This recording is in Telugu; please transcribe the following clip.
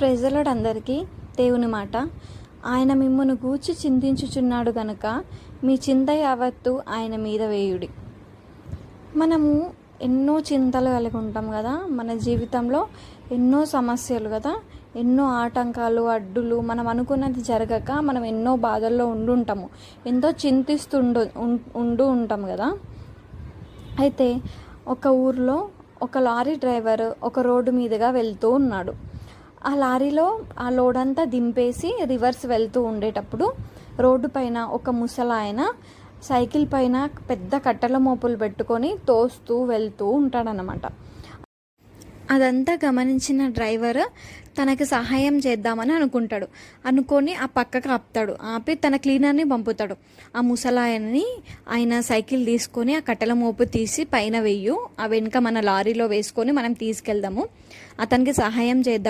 ప్రైజ్ ది లార్డ్ అందరికీ. దేవుని మాట, ఆయన మిమ్మును గూర్చి చింతించుచున్నాడు గనుక మీ చింత యావత్తు ఆయన మీద వేయుడి. మనము ఎన్నో చింతలు కలిగి ఉంటాం కదా, మన జీవితంలో ఎన్నో సమస్యలు కదా, ఎన్నో ఆటంకాలు, అడ్డులు, మనం అనుకున్నది జరగక మనం ఎన్నో బాధల్లో ఉండుంటాము, ఎంతో చింతిస్తుండు ఉంటాం కదా. అయితే ఒక ఊర్లో ఒక లారీ డ్రైవర్ ఒక రోడ్డు మీదుగా వెళ్తూ ఉన్నాడు. ఆ లారీలో ఆ లోడ్ అంతా దింపేసి రివర్స్ వెళ్తూ ఉండేటప్పుడు రోడ్డు పైన ఒక ముసలాయన సైకిల్ పైన పెద్ద కట్టెల మోపులు పెట్టుకొని తోస్తూ వెళ్తూ ఉంటాడనమాట. అదంతా గమనించిన డ్రైవర్ తనకి సహాయం చేద్దామని అనుకొని ఆ పక్కకు ఆపి తన క్లీనర్ని పంపుతాడు. ఆ ముసలాయన్ని ఆయన సైకిల్ తీసుకొని ఆ కట్టెల మోపు తీసి పైన వెయ్యు, ఆ వెనుక మన లారీలో వేసుకొని మనం తీసుకెళ్దాము, అతనికి సహాయం చేద్దాము